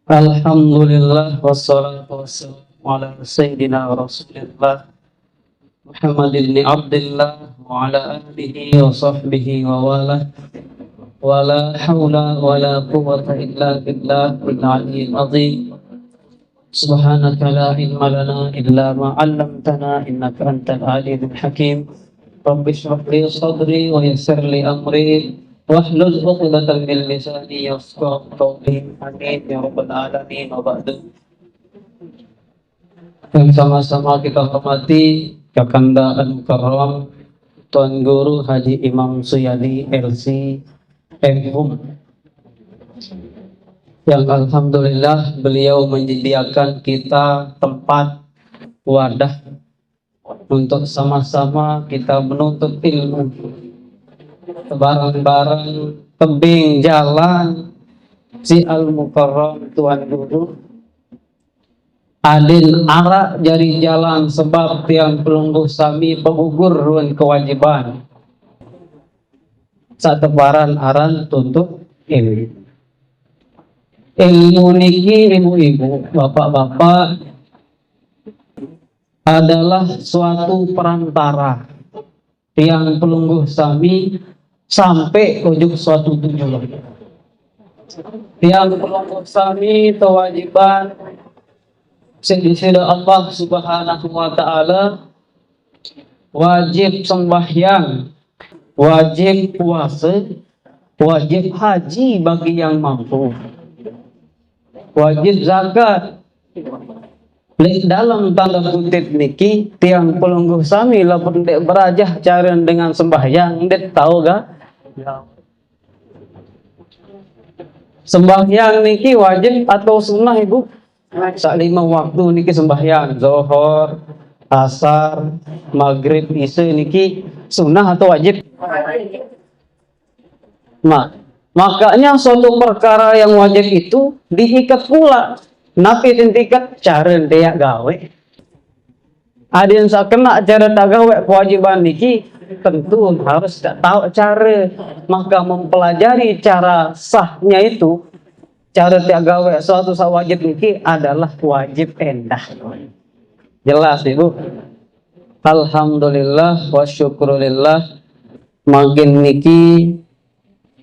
Alhamdulillah wassalatu wassalamu ala sayyidina Rasulillah Muhammad ibn Abdullah wa ala alihi wa sahbihi wa wala hawla wala quwwata illa billahil aliyyil azim. Subhanaka la ilma lana illa ma 'allamtana innaka antal alimul hakim. Rabbi shrah li sadri wa yassir li amri wahlul 'uqdatam min lisani yafqahu qawli. Amin ya rabbal alamin. Wa ba'du. Yang sama-sama kita hormati Kakanda Al-Mukarram Tuan Guru Haji Imam Suyadi LC MHum, yang alhamdulillah beliau menyediakan kita tempat wadah untuk sama-sama kita menuntut ilmu bareng-bareng tebing jalan si Al-Mukarram Tuan Guru adil arak jari jalan sebab tiang pelungguh sami pengugur ruan kewajiban saat tebaran aran tuntut ilmu niki, ibu-ibu, bapak-bapak, adalah suatu perantara tiang pelungguh sami sampai ujuk suatu tujuan. Tiang pelungguh sami kewajiban sisi Allah Subhanahu wa ta'ala, wajib sembahyang, wajib puasa, wajib haji bagi yang mampu, wajib zakat. Dalam tanda kutip niki tiang pelungguh sami lapun dek berajah cara dengan sembahyang dek tahu gak? Sembahyang niki wajib atau sunnah ibu? Sak 5 waktu niki sembahyang, zuhur, asar, maghrib, isya niki sunnah atau wajib? Makanya suatu perkara yang wajib itu diikat pula. Napi tintikat cara dia gawe. Ada yang kena cara tak gawe kewajiban niki tentu harus tahu cara. Maka mempelajari cara sahnya itu, cara tak gawe suatu wajib niki adalah wajib endah. Jelas ibu. Alhamdulillah wa syukurillah. Makin niki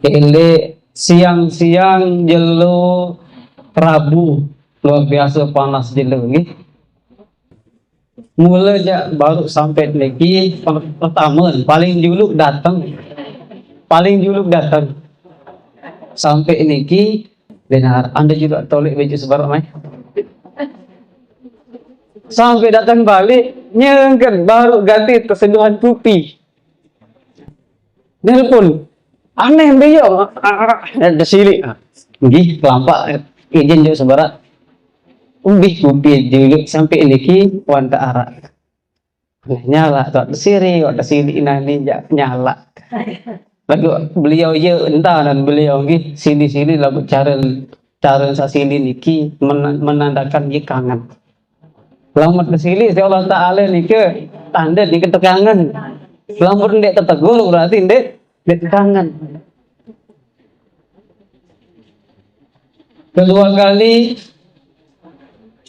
ele siang-siang jelo Rabu luar biasa panas jelo nggih. Mula aja baru sampai lagi pertama paling dulu datang sampai niki benar Anda juga tolak baju sebarang mai sampai datang balik nyengken baru ganti terseduhan putih nelpon aneh beliau ada silik nggih kelampak izin juga sebarat umbih kupi juga sampai lagi wanda arak nyala tak siri wanda silik nani nyala lagu beliau ya entah dan beliau nggih sini lagu cara sasili niki menandakan dia kangen lamun kesili si Allah Ta'ala niki tanda niki tekangan lamun ndek tetegur berarti ndek kangen. Kedua kali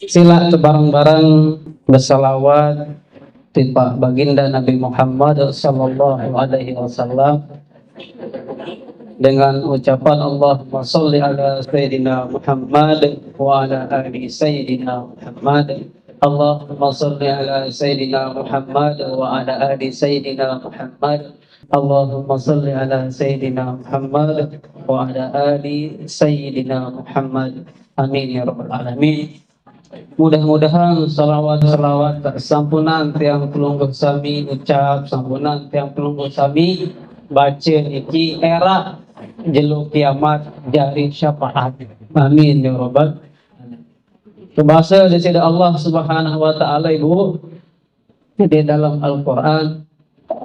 sila bareng-bareng bersalawat tiba baginda Nabi Muhammad sallallahu alaihi wasallam dengan ucapan Allahumma sholli ala sayyidina Muhammad wa ala ali sayyidina Muhammad. Allahumma sholli ala sayyidina Muhammad wa ala ali sayyidina Muhammad. Allahumma salli ala Sayyidina Muhammad wa ala ali Sayyidina Muhammad. Amin ya rabbal alamin. Mudah-mudahan salawat sampunan tiang pelungguh sami ucap, sampunan tiang pelungguh sami baca niki era jelu kiamat jari syafaat. Amin ya rabbal alamin. Bahasa dari Allah Subhanahu wa ta'ala ibu di dalam Al-Qur'an,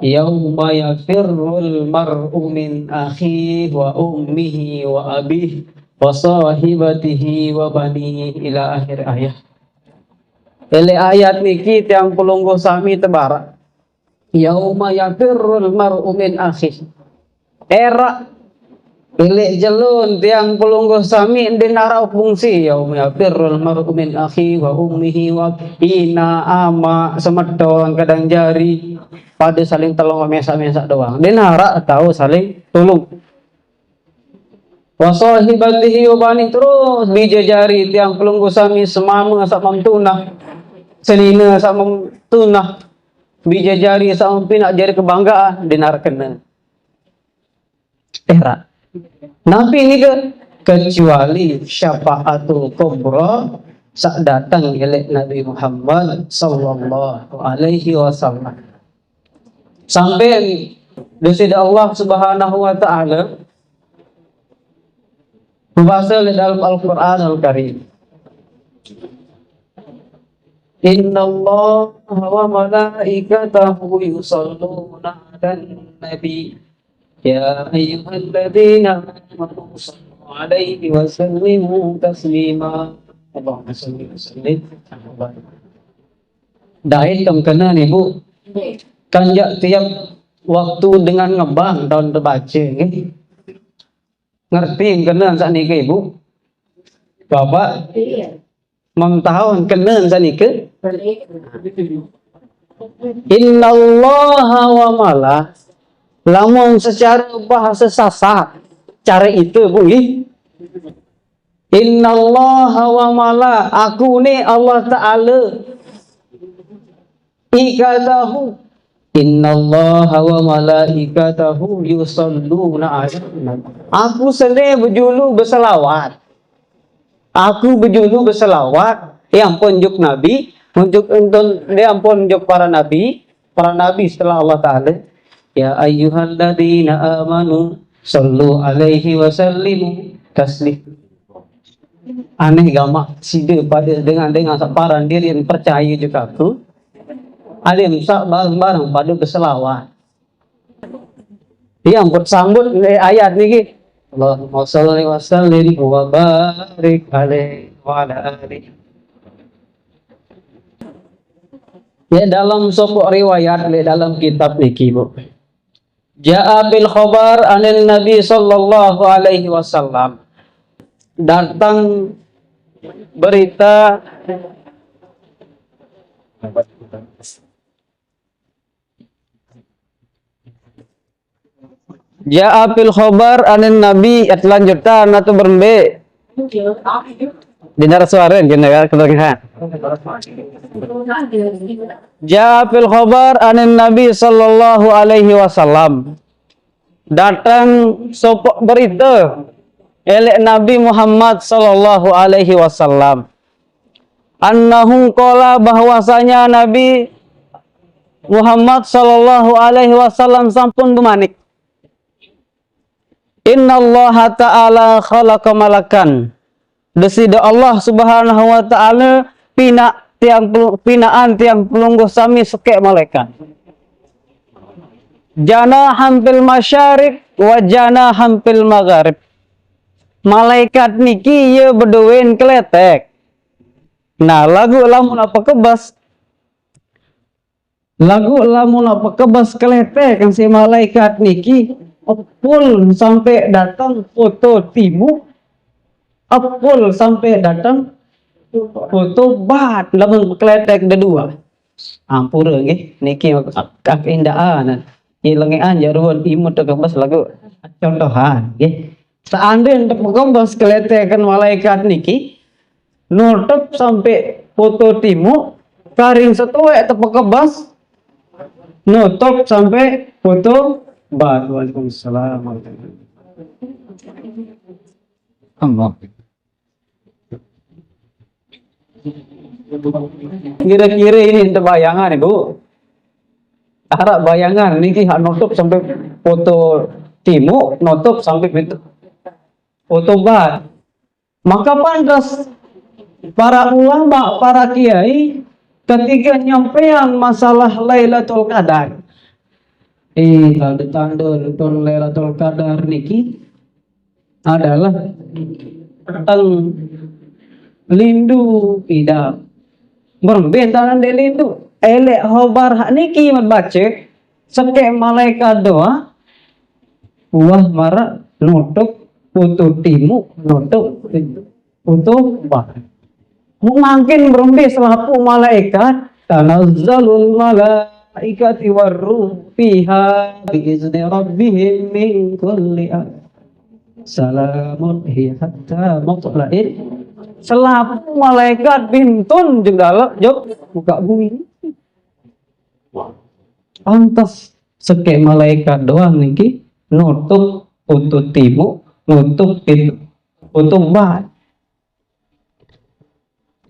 yauma yafirrul mar'u min akhihi wa ummihi wa abihi wa sahibatihi wa banihi ila akhir ayat. Ele ayat niki tiang pelungguh sami tebara. Yauma yafirrul mar'u min akhihi. Era Ilik jelun tiang pelungguh sami dinarau fungsi yaumya birrul mar'u min akhi wa ummihi wa ina ama semedon kadang jari pada saling tolong mesak-mesak doang. Dinara tahu saling tolong. Wa sahibatihi wa bani terus bijajari tiang pelungguh sami semama sak mamtunah. Senina sak mamtunah. Bijajari sak mampinak jari kebanggaan dinarkeun. Era Nabi ini kecuali syafaatul kubra sak datang oleh Nabi Muhammad sallallahu alaihi wasallam. Sampai dari Allah Subhanahu wa taala membahas dalam Al-Qur'an Al-Karim. Innallaha wa malaikatahu yusholluna 'alan nabi. Ya ayyuhalladzina amanu shallu 'alaihi wa sallimu taslima. Allahumma shalli wa sallim. Dahil kam kena nih Bu. Kan ya tiap waktu dengan ngebang tahun terbaca nggih. Ngerti kena sakniki Bu? Bapak? Iya. Mam tahun kena sakniki? Innallaha wa malah lamun secara bahasa sasar cara itu Bu nggih. Innallaha wa mala aku ni Allah Taala ikatahu innallaha wa malaikatahu yusholluna 'alan nabi. Aku sendiri berjulu berselawat. Aku berjulu berselawat yang punjuk nabi, punjuk dia ampun juk para nabi setelah Allah Taala. Ya ayyuhalladzina amanu sallu alaihi wa sallimu taslim. Aneh gamak sida pada dengan separan diri yang percaya juga aku. Ada yang bareng-bareng pada berselawat. Yang bersambut ayat ni Allahumma shalli wa sallim wa barik alaihi wa ala alihi. Ya dalam sebuah riwayat dalam kitab niki Bu. Ja'a bil khabar anil Nabi sallallahu alaihi wasallam. Datang berita Ja'a bil khabar anil Nabi lanjutan atau berembe. Dinar suara gini kedengaran. Ja'a fil khabar anin Nabi sallallahu alaihi wasallam. Datang sopok berita oleh Nabi Muhammad sallallahu alaihi wasallam. Annahu qala bahwasanya Nabi Muhammad sallallahu alaihi wasallam sampun bemanik. Innallaha ta'ala khalaqa malakan. Desida Allah Subhanahu wa taala pinaan tiang pelungguh sami sekek malaikat. Jana hampil masyarik wa jana hampil magharib. Malaikat niki ye bedowen kletek. Nah, lagu lamun apa kebas kletek kan si malaikat niki full sampai datang foto timu. Apul sampai datang foto bat lamun kletek kedua. Ampura nggih niki keindahan. Ilengean jaruan imut kebas lagu contohan nggih. Seandainya untuk kebas kletekan malaikat niki nutup sampai foto timu karing setuwek tepuk kebas nutup sampai foto bat. Waalaikumsalam. Allah. Kira-kira ini untuk bayangan Ibu. Harap bayangan ini hak nutup sampai foto timu, nutup sampai foto bat. Maka pantas para ulama, para kiai ketika nyampean masalah Lailatul Qadar. Tanda Lailatul Qadar niki adalah tentang lindu tidak berbentaran de lindu elek hobar hak niki membaca sekek malaikat doa wah marah nutup untuk timu nutup untuk barat. Makin berembes selaku malaikat tanazzalul malaikati warruh fiha biizni rabbihim min kulli salamun hiya hatta matla'il. Selaku malaikat bintun jenggalak jok buka bumi. Pantas seke malaikat doang niki nutup untuk timu, nutup itu untuk barat.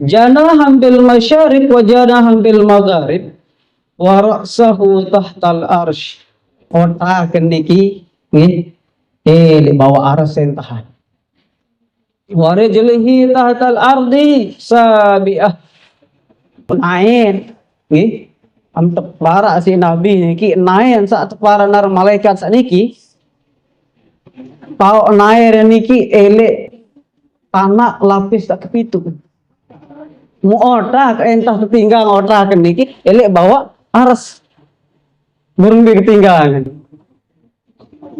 Janaham bil masyariq wa janaham bil magharib wa ra'sahu tahtal arsh. Otak niki nggih di bawah aras entahan. Wa rijlihi tahtal ardi sabi'ah. Naik nggih antep para si nabi niki naik saat para nar malaikat saniki. Pau naik niki elek tanah lapis tak kepitu. Mu otak entah ketinggalan otak niki elek bawa aras burung di ketinggalan.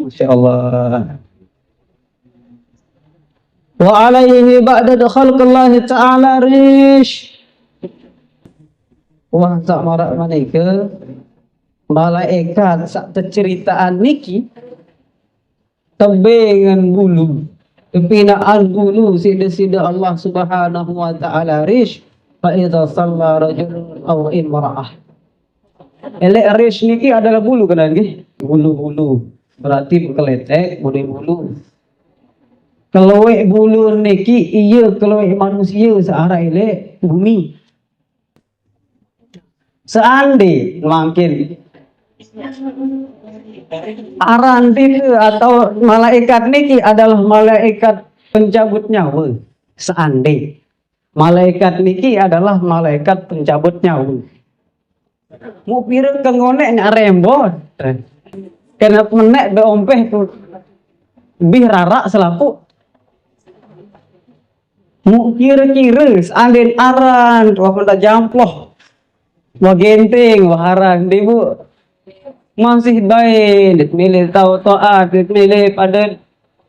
Masya Allah. Wa alaihi ba'da khalqillahi ta'ala rish. Wah tak marak manika malaikat sak ceritaan niki tebengan bulu kepinaan bulu sida-sida Allah Subhanahu wa taala rish fa idza shalla rajulun aw imra'ah. Elek rish niki adalah bulu kan nggih? Bulu-bulu. Berarti keletek bulu-bulu. Kelowe bulu niki iya kelowe manusia searah elek bumi. Seandai makin aranti atau malaikat niki adalah malaikat pencabut nyawa. Seandai malaikat niki adalah malaikat pencabut nyawa. Mu pireng kengonek nak rembot. Kena menek be ompeh tu bih rarak selapu. Mu kira-kira seandai aran wah pun tak jamploh. Wah genting, wah haran ibu masih baik, ditmilih tahu taat, ditmilih pada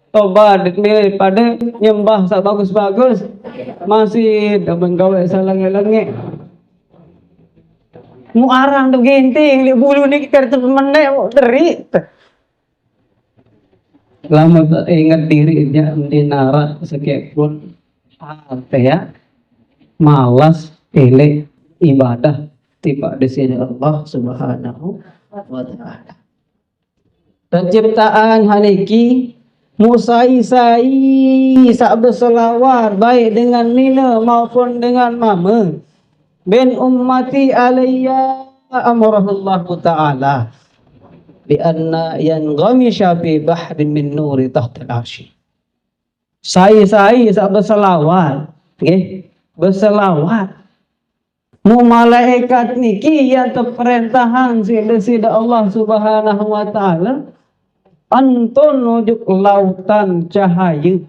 tobat, ditmilih pada nyembah sak bagus-bagus, masih dapat gawe salang-langit. Mu arang tu genting, li bulu ni kita menek mu terik. Lama tak ingat dirinya dinara sekepun ya malas elek ibadah tiba di sini Allah Subhanahu wa taala. Penciptaan haniki musai-sai sak berselawar baik dengan nina maupun dengan mama bin ummati alayya amrahullahu ta'ala bi anna yanghamisha fi bahrin min nuri tahta al-arsy. Sai-sai sak berselawar nggih berselawat mu malaikat niki yang terperintahan sida-sida Allah Subhanahu wa taala antun nujuk lautan cahaya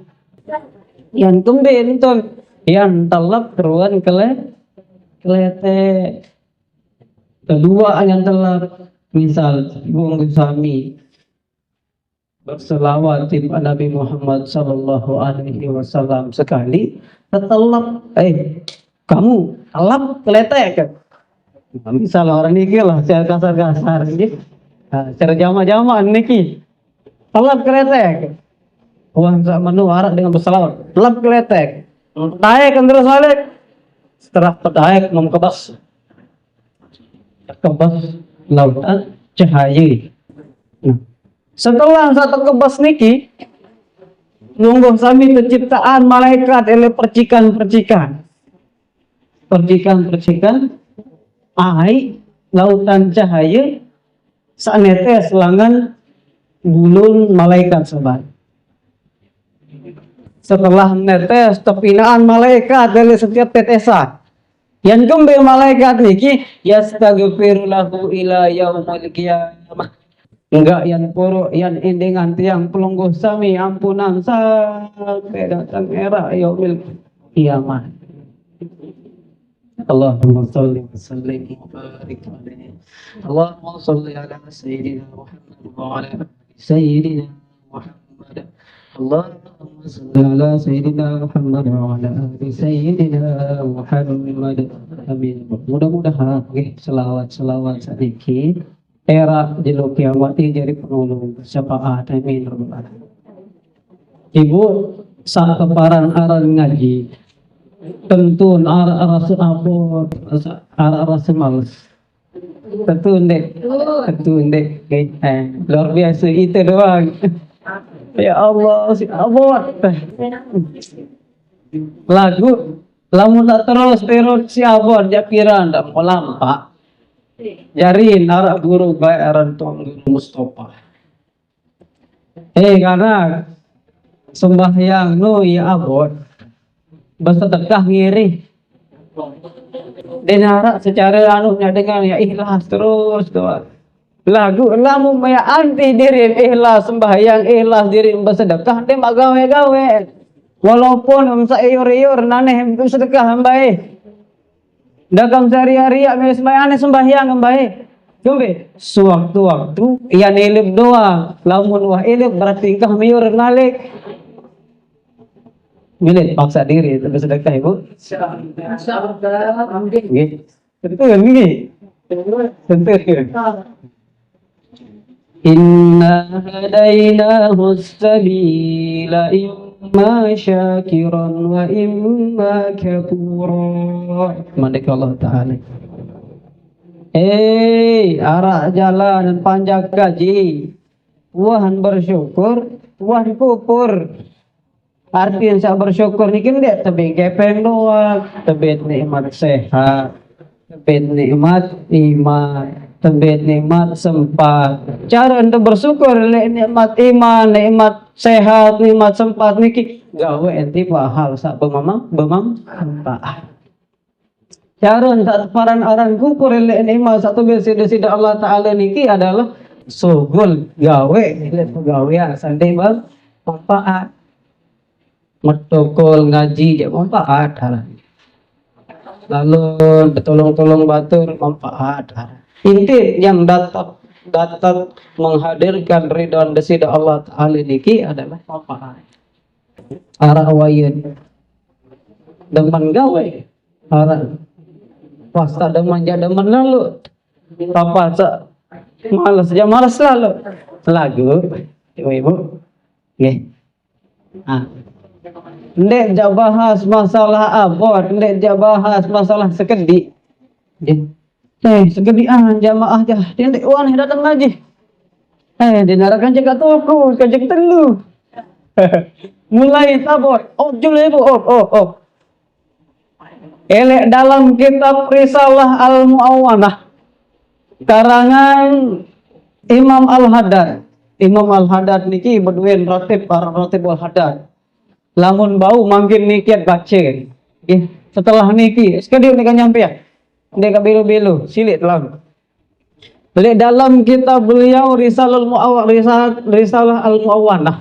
yang kembentun yang telap keruan kelete kedua yang telap misal bung sami berselawat kepada Nabi Muhammad sallallahu alaihi wasallam sekali tetelap kamu telap keletek. Misal orang niki lah secara kasar-kasar nggih. Secara jama-jama niki telap keletek. Wah sak menu arak dengan berselawat, telap keletek. Naik terus balik. Setelah terdaik memkebas. Kebas lautan cahaya. Setelah satu kebas niki nunggu sami penciptaan malaikat oleh percikan-percikan air lautan cahaya sanetes selangan gulung malaikat sobat. Setelah netes tepinaan malaikat dari setiap tetesan yang gembe malaikat niki yastaghfiru lahu ila yaumil qiyamah. Enggak yang puruk yang indingan tiang pelungguh sami ampunan sampai datang era yaumil qiyamah. Allahumma salli wa sallim wa barik alaihi. Allahumma salli ala sayyidina Muhammad wa ala sayyidina Muhammad. Allahumma salli ala Sayyidina Muhammad wa ala ali Sayyidina Muhammad. Amin. Mudah-mudahan selawat sedikit era jelo kiamat jadi penolong syafaat. Amin. Ibu saat keparan aran ngaji tentu arah abot arah males tentu ndek luar biasa itu doang. Ya Allah si abot lagu lamun tak terus si abot japiran dak mau lampak jarin arah guru baik aran tuang guru Mustafa karena sembahyang nu ya abot bersedekah ngiri denara secara anunya dengan ya ikhlas terus doa lagu lamu maya anti diri ikhlas sembahyang ikhlas diri bersedekah dia mak gawe walaupun sayur naneh bersedekah bae dagang sehari-hari ya sembahyang bae coba sewaktu-waktu ya nilip doang lamun wah ilip berarti kah miur nalik milik paksa diri itu bersedekah ibu. Tentu kan gini. Tentu. Inna hadainahu sabila imma syakiran wa imma kafura. Mandek Allah Ta'ala. Arah jalan panjang gaji. Tuhan bersyukur, Tuhan kufur. Artinya saya bersyukur nih dia tapi gepeng doang, tapi nikmat sehat, tapi nikmat iman, tapi nikmat sempat. Cara untuk bersyukur nikmat iman, nikmat sehat, nikmat sempat niki gawe enti hal sak bermanfaat. Cara untuk paran orang kukur nikmat satu besi Allah Taala niki adalah sugul gawe ya sandi manfaat. Metokol ngaji ya manfaat lalu bertolong-tolong batur manfaat inti yang datang menghadirkan ridwan desida Allah Ta'ala niki adalah manfaat arah wayan demen gawe arah pasta demen lalu apa malas lalu lagu ibu nggih ndek jak bahas masalah abot, ndek jak bahas masalah sekedi. Sekedian jamaah jah, dia ndek waneh datang lagi. Dinarakan jaga toko, kajak telu. Mulai tabot, jul ibu, elek dalam kitab Risalah Al-Mu'awwanah karangan Imam Al-Haddad. Imam Al-Haddad niki berduin ratib Al-Haddad. Lamun bau mangkin nikiat baca. Setelah niki, sekali ni kan nyampe ya. Dia ke bilu-bilu, silit telah. Beli dalam kitab beliau Risalah Al-Mu'awwanah.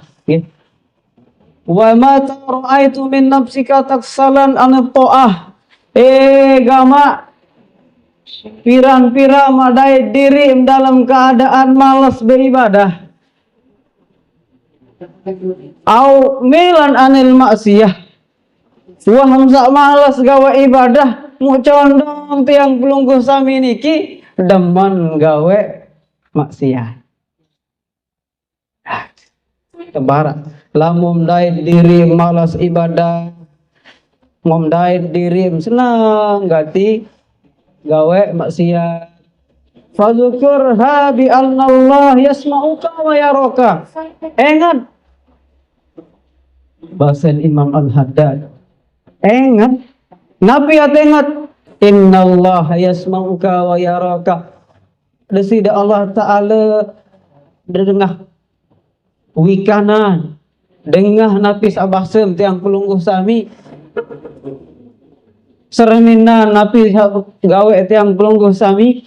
Wa ma tara'aitu min nafsika taksalan an ta'ah. Gama pirang-pirang madai diri dalam keadaan malas beribadah. Au milan anil maksiyah. Wah hamzah malas gawe ibadah, mu condong tiang pelungguh sami niki demen gawe maksiat. Tebarak lamun dai diri malas ibadah, ngom dai diri senang gati gawe maksiat. Fadzukurha bi Allah yasma'uka wa yaraka. Ingat bahasa Imam Al-Haddad. Ingat Nabi ingat innallaha yasma'uka wa yaraka. Desida Allah Ta'ala dengah wikanan dengah napis abasem tiang pelungguh sami sereminan napis gawe tiang pelungguh sami.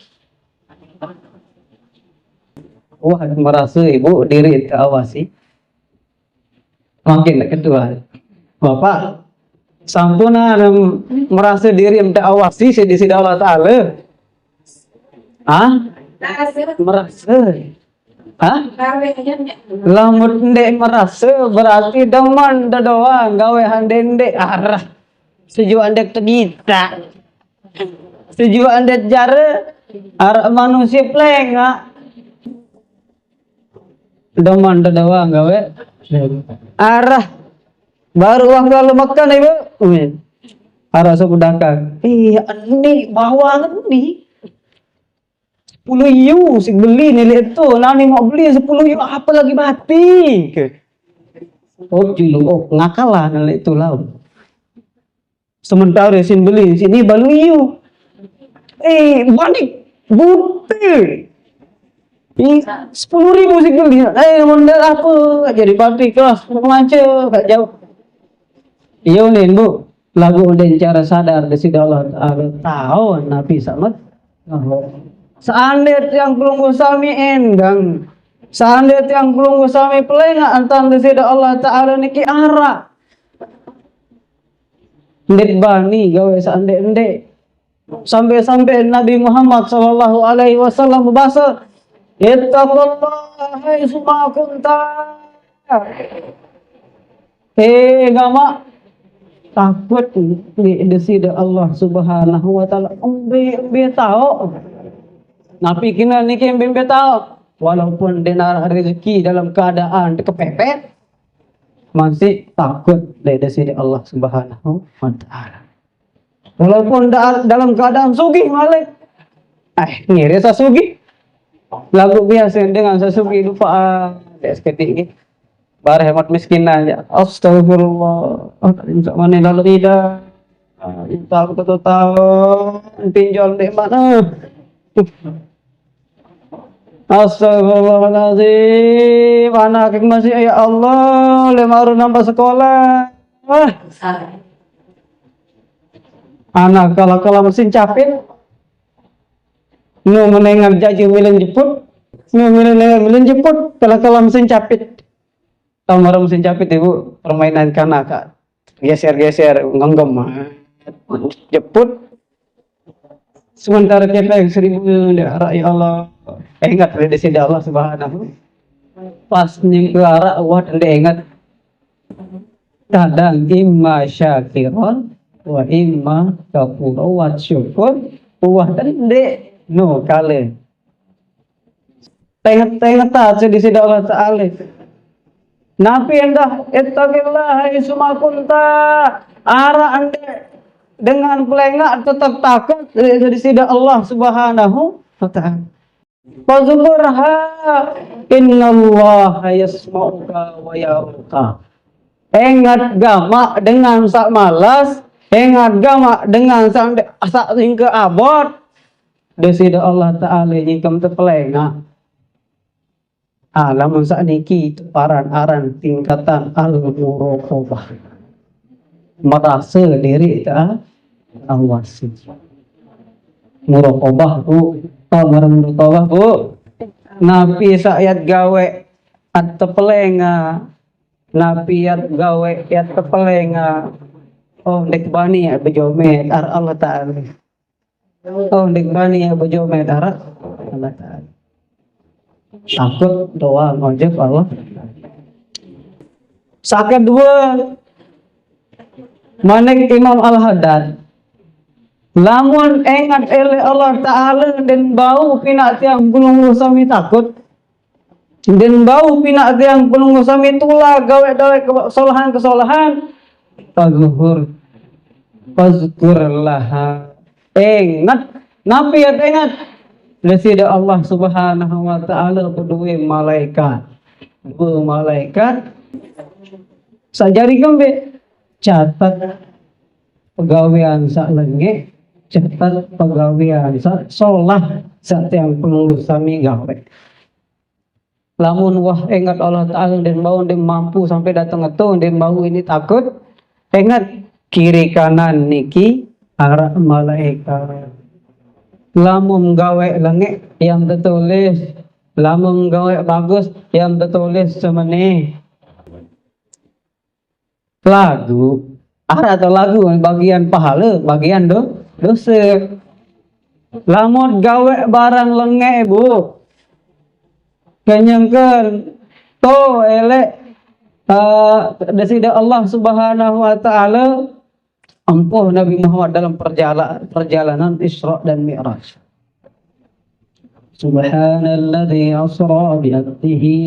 Wah, merasa ibu diri terawasi. Makin kedua, Bapak sampuna merasa diri terawasi sedisi Allah Ta'ala. Merasa. Hah? Lamun ndek merasa berarti demen doang gawe handende arah. Seju andek tegita. Seju andek jare arah manusia plenga. Demen doang gawe arah. Baru uang kalau makan ibu. Arah sebudakang. Iya ini bawang nih. 10 yu si beli nilai itu nani mau beli 10 yu apa lagi batik oh julu oh ngakalah nilai itu lah sementara sin beli sini balu yu balik butir 10.000 si beli modal apa jadi batik kelas macam gak jauh iya nih bu lagu dan cara sadar desi Allah tahu Nabi sama seandainya yang belum sami endang, seandainya yang belum sami pelenga antara tidak Allah Taala niki arah. Ndek bani gawe seandainya sampai Nabi Muhammad sallallahu alaihi wasallam berbahasa ittaqullaha haitsu ma kunta. Gama takut di sida Allah Subhanahu wa taala. Umbe tahu Nabi kena ni kembing tahu walaupun dinar rezeki dalam keadaan kepepet masih takut dari sini Allah Subhanahu wa taala. Walaupun dalam keadaan sugih malik. Ngiri sasugi. Lagu biasa dengan sasugi lupa seketik bar hemat miskin aja. Astagfirullah. Mana lalu tidak. Tahu pinjol di mana. Astagfirullahaladzim, anak masih ya Allah, lemaru nambah sekolah. Anak kalau mesin capit, mau menengah jaji milen jeput, kalau mesin capit. Tahu marah mesin capit ibu, permainan kanak, geser ngonggom, jeput. Sementara kita yang 1000 daerah ya Allah. Ingat dari sini Allah Subhanahu. Pas nying lara awat ingat. Kadang imma syakiron wa imma kafur wa syukur wa dende no kale. Tengah ta di sini Allah Taala. Nabi endah ittaqillah haitsuma kunta. Ara ande dengan pelengak tetap takut dari sini Allah Subhanahu wa taala. Fazkurha innallaha yasma'uka wa yaruka. Ingat gama dengan sak malas, ingat gama dengan sak hingga abot. Desi Allah Taala nyingkem tepelengak. Lamun sakniki aran tingkatan al-muraqabah. Merasa diri ta awasi. Muraqabah bu muraqabah bu napi sayat gawe at tepelenga napi yat gawe yat tepelenga dek bani ya bejomet ar Allah Taala dek bani ya bejomet ar Allah Taala takut doa ngojek Allah sakit dua manik Imam Al-Haddad lamun ingat ele Allah Ta'ala dan bau pinak tiang belum sami takut dan bau pinak tiang belum sami tulah gawe kesalahan fazkurlah ingat nabi ya ingat lesida Allah Subhanahu wa Ta'ala berdua malaikat sajari kembe catat pegawaian sak lenge catat pegawaian solah setiang penunggu sami gawe lamun wah ingat Allah Ta'ala dan bau dan mampu sampai datang itu dan bau ini takut ingat kiri kanan niki arah malaikat lamun gawe lenge yang tertulis lamun gawe bagus yang tertulis semene lagu atau lagu bagian pahala bagian dosa lamun gawe barang lenge bu Kanyangkan to elek desida Allah Subhanahu wa taala ampuh Nabi Muhammad dalam perjalanan Isra dan Mi'raj. Subhanalladzi asra bi 'abdihi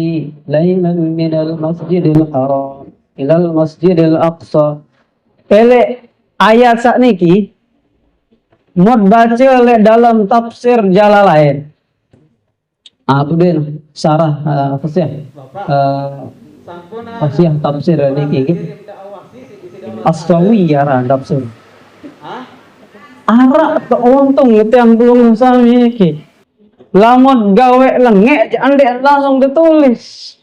lailan minal masjidil haram ilal masjidil aqsa. Elek ayat sakniki mod baca le dalam tafsir Jalalain. Abdin sarah fasih fasih tafsir niki As-Sawiyah tafsir. Arak ke untung yang belum sami iki. Lamun gawe lengek andek langsung ditulis.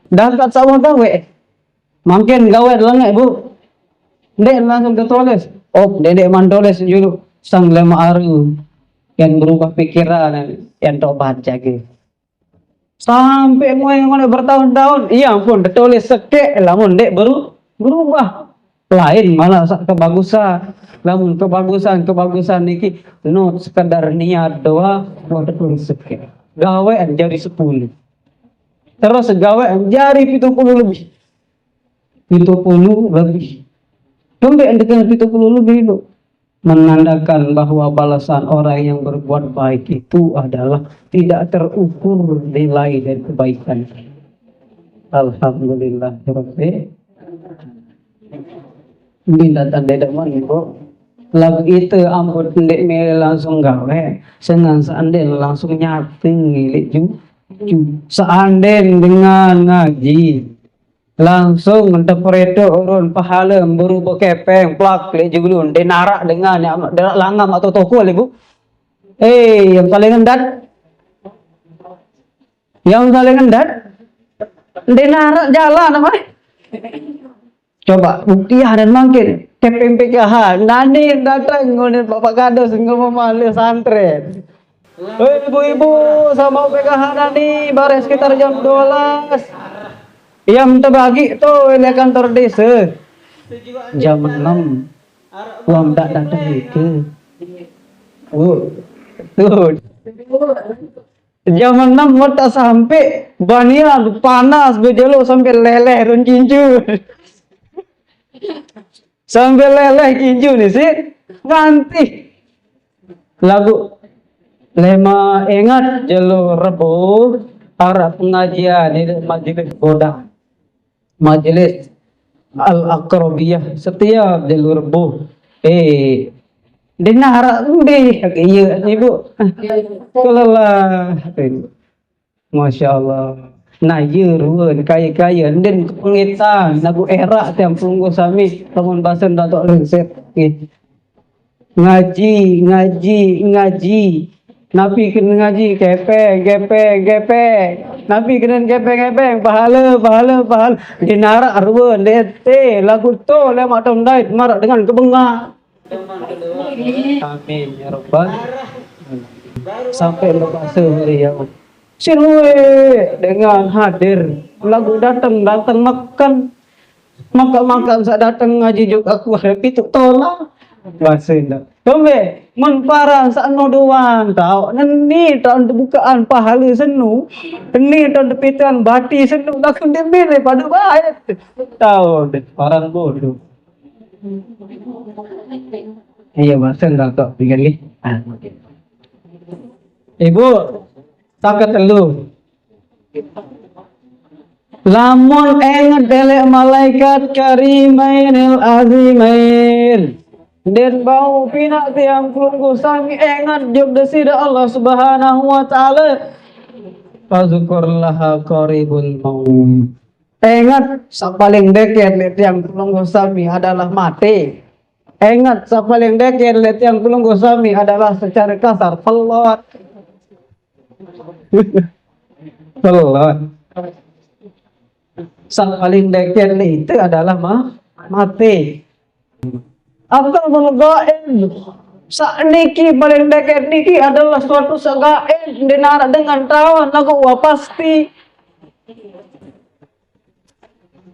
Dapat sama gawe. Makin gawe lengek Bu. Ndek langsung ditulis. Oh, dedek mandoles dulu sang lema aru yang berubah pikiran yang tok baca gitu. Sampai mulai bertahun-tahun, iya ampun ditulis sekek, lamun dek berubah. Lain malah kebagusan. Lamun kebagusan niki no sekedar niat doa mau ditulis sekek. Gawe jadi 10. Terus gawe jadi 70 lebih. 70 lebih. Sampai dengan 70 lebih itu menandakan bahwa balasan orang yang berbuat baik itu adalah tidak terukur nilai dari kebaikan. Alhamdulillah. Minta tanda deman ibu. Lagu itu ampun ndek mele langsung gawe, senang seanden langsung nyating milik seanden dengan ngaji. Langsung interpreto urun pahala berubah kepeng plak le jugulun denara dengan langam atau toko le Bu. Yang paling endat denara jalan apa? Coba buktian dan makin kepeng PKH nani datang ngono Bapak Kades ngomong malu santren. Ibu-ibu sama PKH nani bare sekitar jam 12. Yang terbagi tuh ini kantor desa jam 6 uang tak datang itu tuh jam 6 mau tak sampai banian panas bejelo sampai leleh run kinju sampai leleh kinju nih sih nganti lagu lema ingat jelo Rebo arah pengajian di majelis bodah majelis Al-Aqrabiyah setiap jalur Rebo dengar udah iya Ibu kelelah Masya Allah nah iya ruan kaya-kaya dan pengitan nagu era tiang punggu sami teman basen datuk lenset ngaji Nabi kena ngaji gepeng Nabi kena gepeng pahala dinara arwan dete lagu to lemak tondait marak dengan kebenga amin ya rabbal sampai lepas beliau sinwe dengan hadir lagu datang makan saat datang ngaji juga aku itu tolak bahasa Indah. Dombe mun parang sakno doang tau. Neni tahun bukaan pahala senu. Neni tahun depitan bati senu nak dembele pada baik. Tahu deh parang bodoh. Iya bahasa Indah tok bikin ni. Ibu takat telu. Lamun enget delek malaikat karimainil azimain. Dan bau pinak tiang kelunggu sami engat jog desida Allah Subhanahu wa taala fazkurlaha qaribul maut. Engat sapaling deket le tiang kelunggu sami adalah mati. Engat sapaling deket le tiang kelunggu sami adalah secara kasar pelot. Pelot. Sapaling deket le itu adalah mati. Abdul gaib sakniki paling dekat niki adalah suatu sagaib dinara dengan tawan lagu pasti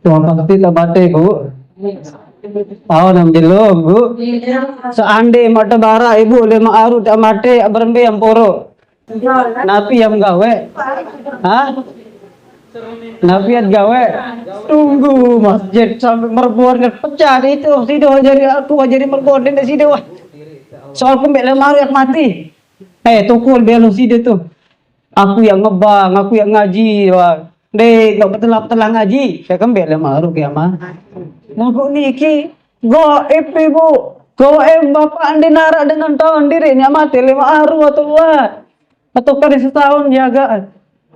tabate Bu tahu nam jelo Bu seandai mata bara Ibu lima aru tak mate berembe yang poro Napi yang gawe. Hah? Napi yang gawe. Tunggu masjid sampai merbuan pecah itu. Sido jadi aku jadi merbuan di sido. Soal kembali lemari yang mati. Tukul belu sido tuh. Aku yang ngebang, aku yang ngaji, wah. Dek, gak betul ngaji. Saya kembali lemari ya mah. Nah, kok niki goib ibu, goib bapak andi nara dengan tahun dirinya mati 5 aru atau kali setahun jagaan.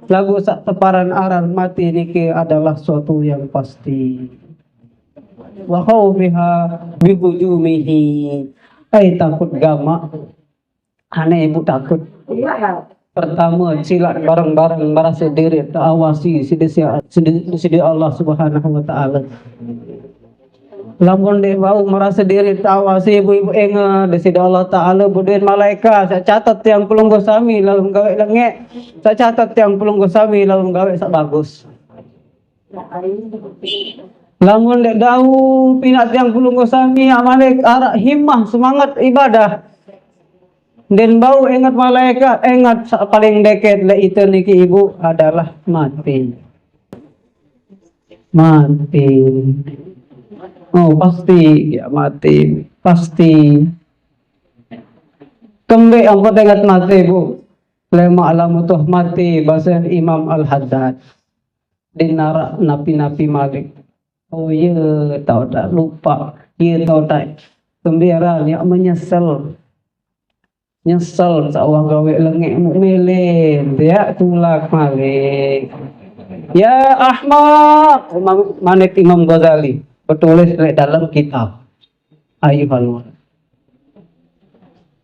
Lagu sak teparan aran mati niki adalah suatu yang pasti. Wa khawfiha bihujumihi. Takut gama. Aneh ibu takut. Pertama silat bareng-bareng merasa diri awasi sidi Allah Subhanahu wa taala. Lamun dia bau merasa diri awasi ibu-ibu ingat sidi Allah taala buduin malaikat saya catat yang pulung gosami lalu gawe lengek. Saya catat yang pulung gosami lalu gawe sak bagus. Lamun dek dau pinat yang pulung gosami amalik arak himmah semangat ibadah. Dan bau ingat malaikat, ingat paling deket le itu niki ibu adalah mati. Mati. Oh pasti ya mati, pasti. Kembe angkot ingat mati bu. Lema alamutuh mati bahasa Imam Al-Haddad. Dinara napi-napi malik. Oh iya tahu tak lupa. Iya tahu tak. Gembira ya menyesal. Nyesel sawang gawe lengek mukmilin ya tulak malik ya Ahmad manik Imam Ghazali bertulis dalam kitab Ayyuhal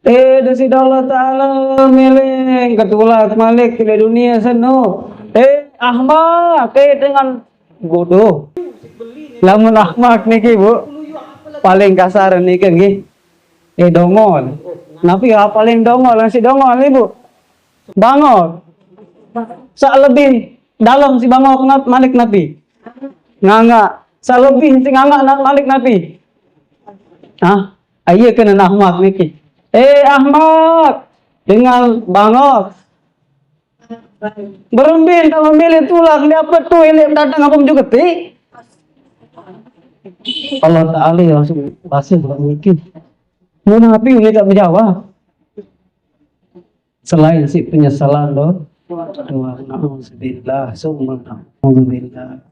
dari Allah Ta'ala milih ketulak malik di dunia seno Ahmad dengan bodoh lamun Ahmad niki bu paling kasar niki nggih dongol. Napi paling dongol si dongol ibu bangor sak lebih dalam si bangor malik napi nganga sak lebih si nganga malik napi ayo kena Ahmad niki Ahmad dengan bangor berembin tak memilih tulang dia apa tuh ini datang apa juga ti Allah Ta'ala langsung basih mungkin Nabi ini tak menjawab selain si penyesalan loh. Na'udzubillah summa na'udzubillah.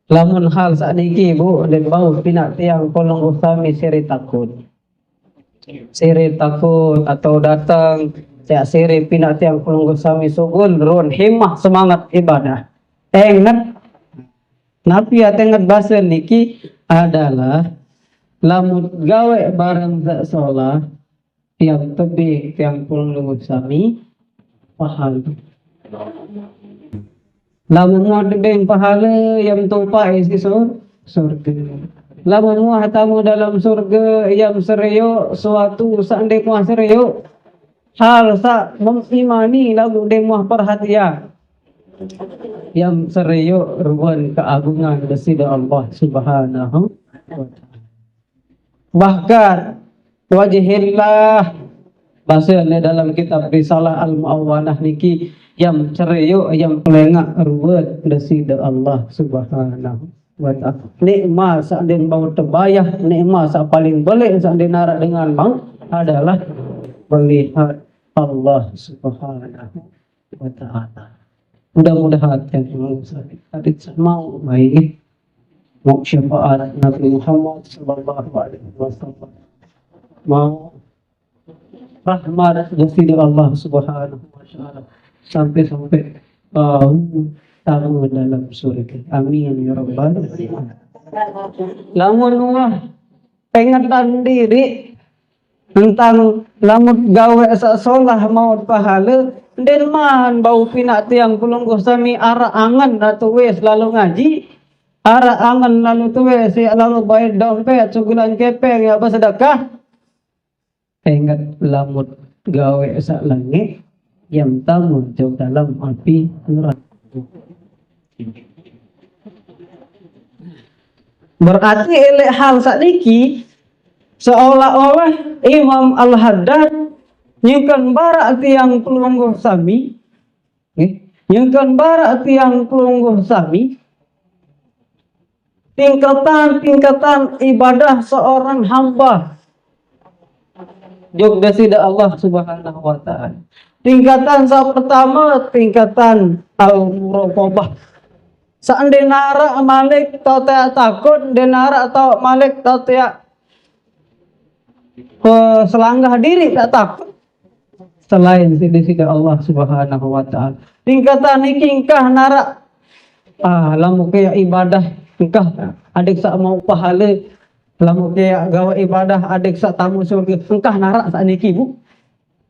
Lamun hal saat ini bu dan bau pinak tiang kolong usami siri takut atau datang saya siri pinak tiang kolong usami sugul run himmah semangat ibadah ingat Nabi ingat bahasa niki adalah lamun gawe bareng sak sholat yang tebih yang pulang lembut sami pahala lamun mau debeng pahala yang tupai isi surga lamun mau tamu dalam surga yang serius suatu seandai kuah serius hal sak mengimani lalu demah perhatian yang serius ruan keagungan dari Allah Subhanahu wa ta'ala. Bahkan wajihillah bahasa dalam kitab Risalah Al-Mu'awwanah niki yang cerio yang pelengak ruwet dari Allah Subhanahu wa ta'ala. Nikmat sak den bau tebayah, nikmat sak paling belik sak den narak dengan bang adalah melihat Allah Subhanahu wa ta'ala. Mudah-mudahan yang tadi mau baik mau syafaat Nabi Muhammad sallallahu alaihi wasallam mau rahmat dari Allah Subhanahu wa taala sampai tamu dalam surga. Amin ya rabbal alamin. Lamun pengetan diri tentang lamun gawe sasolah mau pahala den man bau pinak tiang pulung sami ara angan atau wes lalu ngaji ara angan lalu tuwe si lalu bayar dompet cukulan kepeng ya sedekah ingat lamut gawe sak langit yang tamu jauh dalam api neraka berarti elek hal sakniki seolah-olah Imam Al-Haddad Nyengkan barak tiang pelungguh sami, nyengkan barak tiang pelungguh sami, tingkatan ibadah seorang hamba jog desida Allah Subhanahu wa taala. Tingkatan pertama tingkatan al-muraqabah. Saan denara malik tau takut, denara atau malik tau selanggah diri tak takut selain sida Allah Subhanahu wa taala. Tingkatan iki engkah nara lamu kaya ibadah engkah adik sak mau pahala, lamu kaya gawa ibadah adik sak tamu surga engkah nara sak niki Bu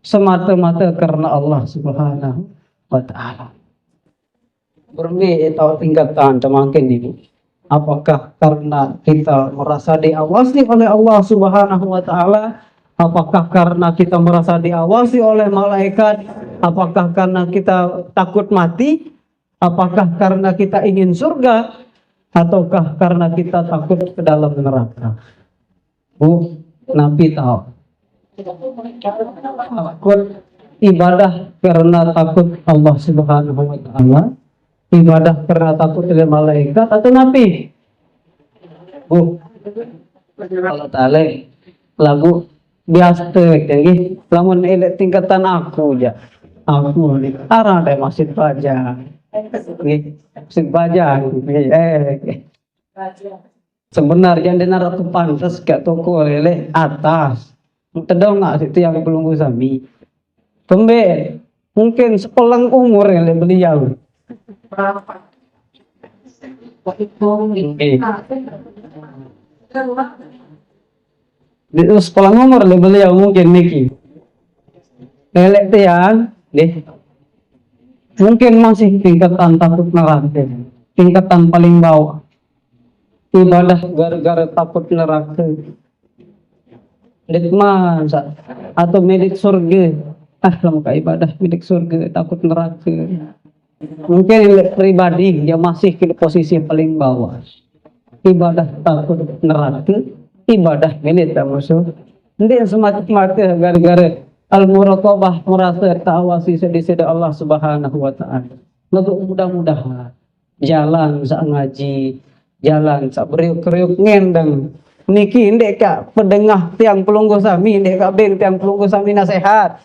semata-mata karena Allah Subhanahu wa taala. Bermi atau tingkatan cemakin ibu. Apakah karena kita merasa diawasi oleh Allah Subhanahu wa taala? Apakah karena kita merasa diawasi oleh malaikat? Apakah karena kita takut mati? Apakah karena kita ingin surga? Ataukah karena kita takut ke dalam neraka? Bu, Nabi tahu. Takut ibadah karena takut Allah Subhanahu wa taala. Ibadah karena takut oleh malaikat atau Nabi? Bu, kalau tale lagu biasa tinggi, lamun elek tingkatan aku aja. Aku ni arah deh masjid baja. Masjid baja. Sebenarnya denar tu pantas gak toko lele atas. Tedong nggak situ yang pelunggu sami. Kembe mungkin sepelang umur yang beliau. Di sekolah nomor beliau mungkin niki lelek tiang deh mungkin masih tingkatan takut neraka, tingkatan paling bawah ibadah gara-gara takut neraka ditman atau milik surga lemka ibadah milik surga takut neraka. Mungkin pribadi dia masih di posisi paling bawah ibadah takut neraka, ibadah milik musuh. Nanti semata-mata gara-gara al-muraqabah merasa ta'awasi sedih Allah Subhanahu wa taala. Lalu mudah-mudahan jalan sak ngaji, jalan sak beriuk-kriuk ngendeng. Niki ndek kak pedengah tiang pelungguh sami, ndek kak beng tiang pelungguh sami nasihat.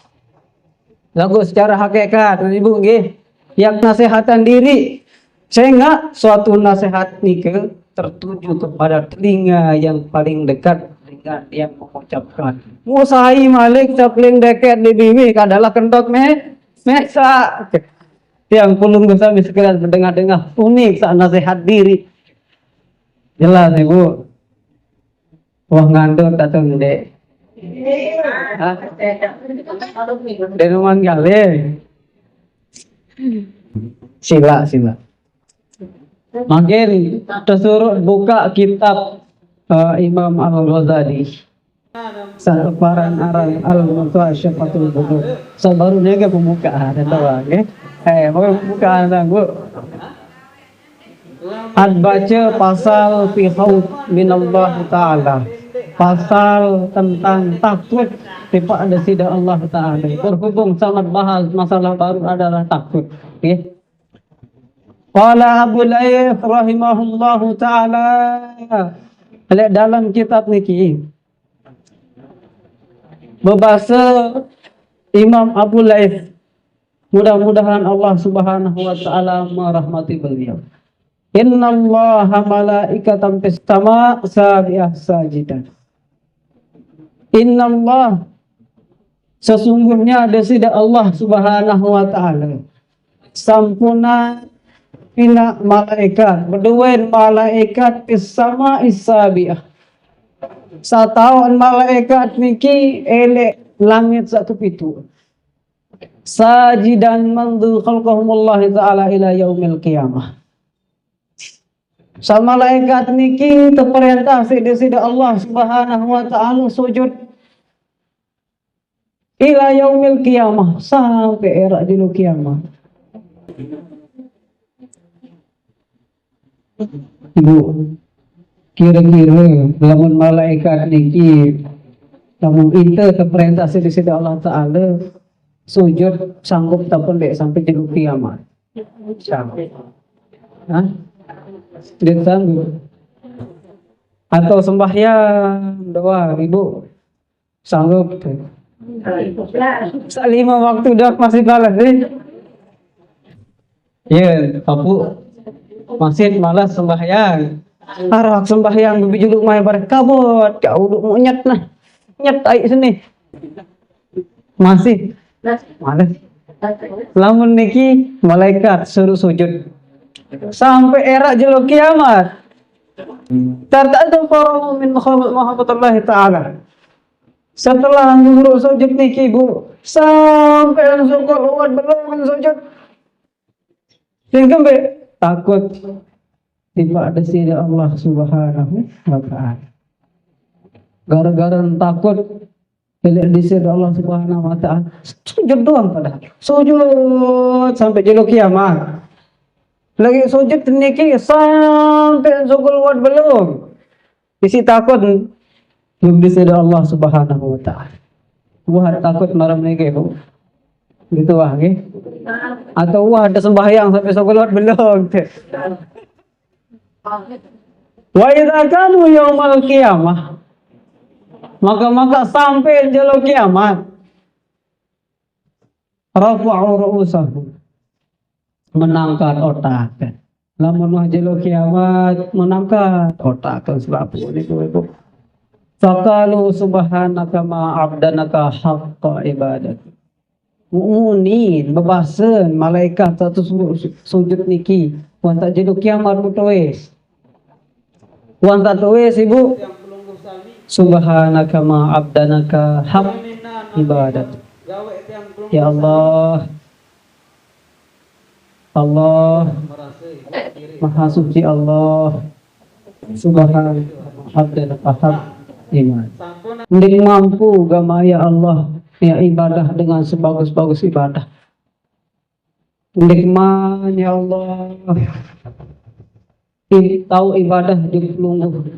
Lagu secara hakikat Ibu nggih, yang nasihatan diri. Sehingga suatu nasihat niki tertuju kepada telinga yang paling dekat dengan yang mengucapkan. Musai malik capling dekat di bimi adalah kendok mesa. Yang pelungguh sami sekedar mendengar-dengar unik saat nasihat diri. Jelas Ibu. Wah ngandut atau ndek. Denuman kali. Sila. Makin tersuruh buka kitab Imam Al-Ghazali. Satu paran arang al-Mutasyafatul Budu. Sabarunya ke pembukaan atau nggih. Pembukaan Bu. Baca pasal fi khauf minallah taala. Pasal tentang takut kepada sida Allah taala. Berhubung sangat bahas masalah baru adalah takut. Okay? Qala Abu Layth rahimahullahu taala dalam kitab niki berbahasa Imam Abu Layth, mudah-mudahan Allah Subhanahu wa taala merahmati beliau. Innallaha malaikatan fis sama sabiah sajidan. Innallah, sesungguhnya ada sida Allah Subhanahu wa taala sampuna pina malaikat berduain malaikat fis sama sabiah. Satahun malaikat niki elek langit satu pitu. Sajidan mandu khalqahumullah taala ila yaumil qiyamah. Sa malaikat niki terperintah sida Allah Subhanahu wa taala sujud ila yaumil qiyamah sampai era dinu kiamat. Ibu, kira-kira lamun malaikat niki Kamu itu keperintah di sisi Allah Ta'ala sujud sanggup tak pendek sampai jeluk kiamat. Sanggup. Hah? Dia sanggup. Atau sembahyang doa ibu sanggup tuh. Lima waktu dah masih kalah deh. Ya, kamu masih malas sembahyang. Arah sembahyang bijuluk mai bar kabut, kau duk nyet nah. Nyet ai sini. Masih malas. Lamun niki malaikat suruh sujud sampai era jeluk kiamat. Tertentu para mukmin Muhammad Ta'ala. Setelah guru sujud niki bu, sampai langsung keluar belum sujud. Sehingga takut tiba ada sini Allah Subhanahu wa Ta'ala. Gara-gara takut bila di sini Allah Subhanahu wa Ta'ala, sujud doang padahal. Sujud sampai jeluk kiamat. Lagi sujud niki sampai keluar belum. Isi takut belum di sini Allah Subhanahu wa Ta'ala. Wah takut malam niki bu. Gitu wah nggih. Atau wah ada sembahyang sampai keluar belum. Wa idza kanu yaumal qiyamah, maka sampai jeluk kiamat, rafa'u ru'usahum, menangkat otak. Lamun wah jeluk kiamat menangkat otak kan sebab niku ibu. Faqalu subhanaka ma abdanaka haqqa ibadat. Mu'minin bebasen malaikat satu sujud niki wan tak jeluk kiamat mutawis. Wan tak tuwis ibu. Subhanaka ma abdanaka haq ibadat. Ya Allah, Allah Maha Suci Allah, Subhanaka abdanaka haq ibadat. Ndik mampu gamaya Allah ya ibadah dengan sebagus-bagus ibadah. Ndik man ya Allah. Tahu ibadah dipelungguh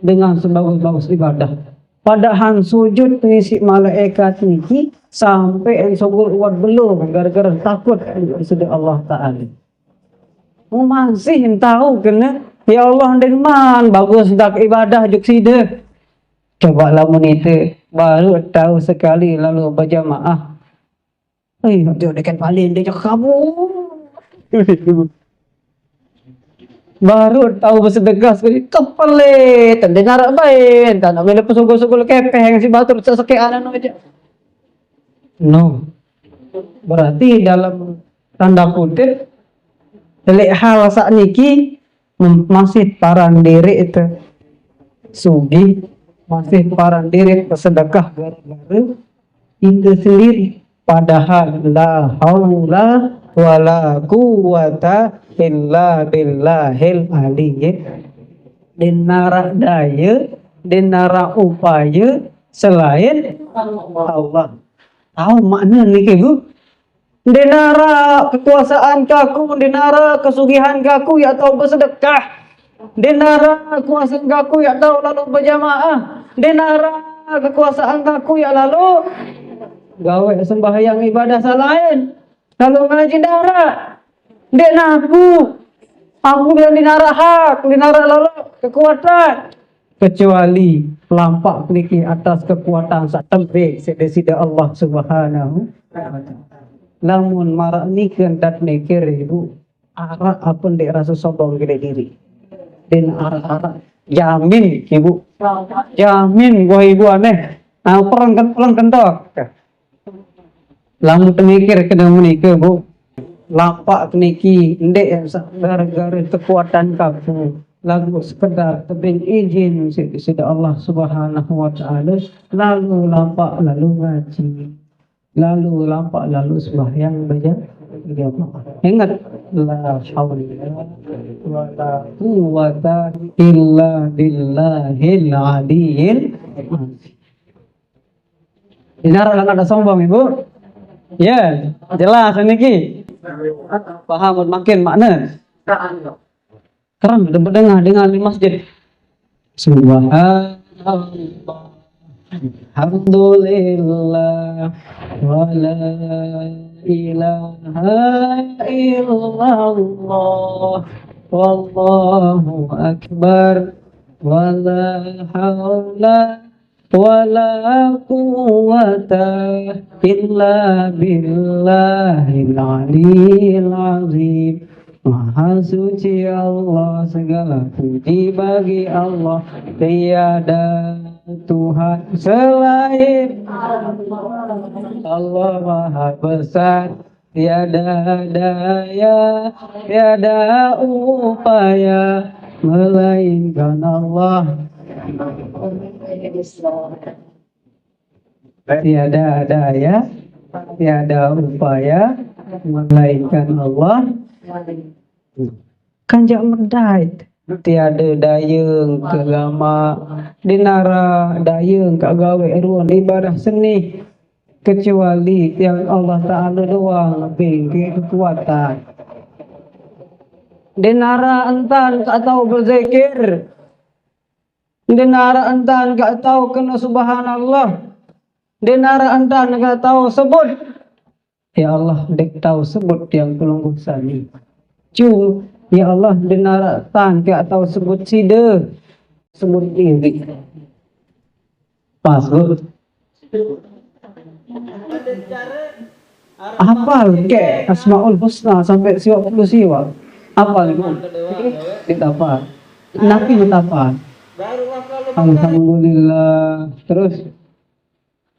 dengan sebagus-bagus ibadah. Padahal sujud ngisi malaikat niki sampai ensogol uat belum gara-gara takut sudah Allah Ta'ala. Masih tahu kena ya Allah dengan bagus dak ibadah juk sida. Coba lamun itu baru tahu sekali lalu berjamaah. Dia dekat paling dia kamu. Baru tahu bersedekah sekali kepelit dengar baik tak nak bila pesugul-sugul kepeng si batur sesekian aja. No. Berarti dalam tanda kutip delik hal saat niki masih parang diri itu sugi, masih parang diri bersedekah gara-gara itu sendiri. Padahal la haula wala quwata illa billahil aliyyil. Dinara daya, dinara upaya selain Allah. Tahu makna niki bu? Dinara kekuasaan kaku, dinara kesugihan kaku ya tahu bersedekah. Dinara kekuasaan kaku ya tahu lalu berjamaah. Dinara kekuasaan kaku ya lalu gawe sembahyang ibadah selain. Lalu ngaji darah. Dek aku bilang dinara hak, dinara lalu kekuatan. Kecuali lampak kliki atas kekuatan sak tempe sedesida Allah Subhanahu wa Ta'ala. Lamun marak niken dat mikir ibu arak apa ndek rasa sombong gede diri. Den arak jamin ibu. Jamin gua ibu aneh. Nah perang kentok. Lamun mikir kena menikah bu. Lapak niki ndek gara-gara kekuatan kamu lalu sekedar tebing izin sudah Allah Subhanahu wa Ta'ala lalu lampak lalu ngaji lalu lampak lalu sembahyang baca ingat la haula wala quwwata illa billahil aliyyil azim. Dinara lan ada sombong ibu. Ya, jelas niki. Paham makin makna. Keren dengar di masjid. Subhanallah Alhamdulillah wa la ilaha illallah wallahu akbar wa la haula wa la quwwata illa billahil aliyyil azim. Maha suci Allah, segala puji bagi Allah, tiada Tuhan selain Allah. Maha besar, tiada daya, tiada upaya melainkan Allah. Tiada daya, tiada upaya melainkan Allah. Kanjak merdait, tiada dayung kegama dinara dayung kagawe eruan ibadah seni kecuali yang Allah Ta'ala doang bingki kekuatan. Dinara entan tak tahu berzikir, dinara entan tak tahu kena subhanallah, dinara entan tak tahu sebut ya Allah, dek tahu sebut yang pelungguh sani. Cuma ya Allah denara tan tak tahu sebut sida, sebut diri. Pas bu. Hafal ke Asmaul Husna sampai 50 siwa. Hafal bu. Kita apa? Nabi betapa. Alhamdulillah. Terus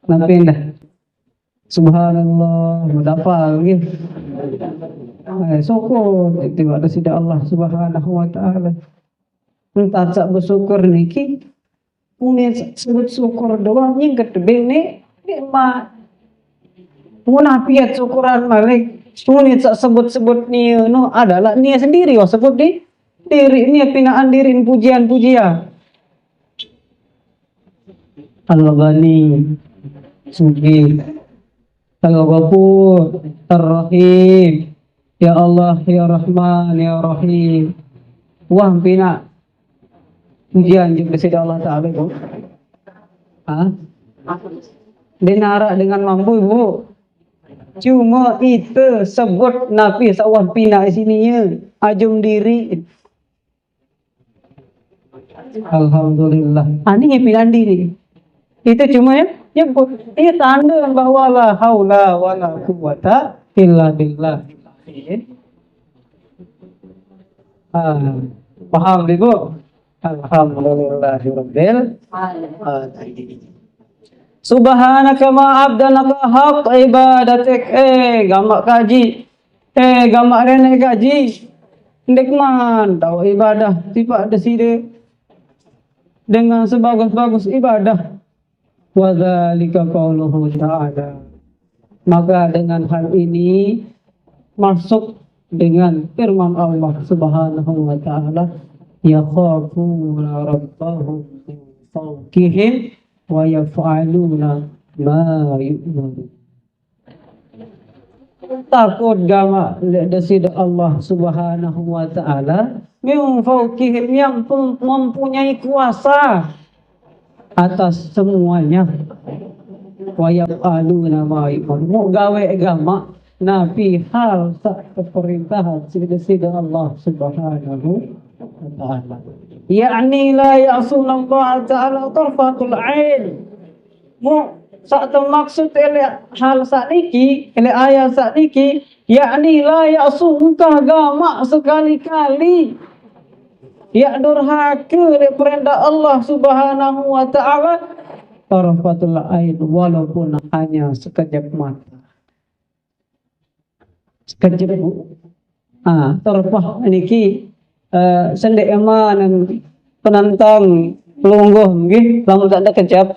nanti dah. Subhanallah, mudafal gitu. Syukur itu ada sida Allah Subhanahu wa taala. Entah sak bersyukur niki punya sebut syukur doang yang kedua ni nikmat. Munafiat syukuran malik. Punya sak sebut-sebut ni no adalah nia sendiri oh sebut di diri ni pinaan diri pujian-pujian. Al-Ghani suci Al-Ghafur Ar-Rahim, ya Allah, ya Rahman, ya Rahim. Wah pina pujian juga kepada Allah Ta'ala bu. Dinara dengan mampu bu. Cuma itu sebut Nabi sawah pina sini ya. Ajum diri. Alhamdulillah. Ini pina diri. Itu cuma ya. Ini tanda bahwa la haula wa la quwwata illa billah. Paham ibu? Alhamdulillahirabbil alamin. Subhanaka ma abdanaka haq ibadatik. Gamak kaji. Gamak rene kaji. Ndekman tahu ibadah sifat deside dengan sebagus-bagus ibadah. Wa dzalika qauluhu ta'ala. Maka dengan hal ini masuk dengan firman Allah Subhanahu wa taala, yakhafuna rabbahum min fawqihim wa yaf'aluna ma yu'marun. Takut gama desida Allah Subhanahu wa taala min fawqihim, yang mempunyai kuasa atas semuanya. Wa yaf'aluna ma yu'marun. Mau gawe agama nabi hal sak pemerintahan sida Allah Subhanahu wa taala. Yakni la ya'suna Allah taala tarfatul ain. Mu sak maksud ele hal sak niki, ele ayat sak niki, yakni la ya'suna agama sekali-kali. Ya durhaka le perintah Allah Subhanahu wa taala tarfatul ain, walaupun hanya sekejap mata. Sekejap bu. Tarfah niki sendek eman penantang pelungguh nggih, lamun tak ada kejap,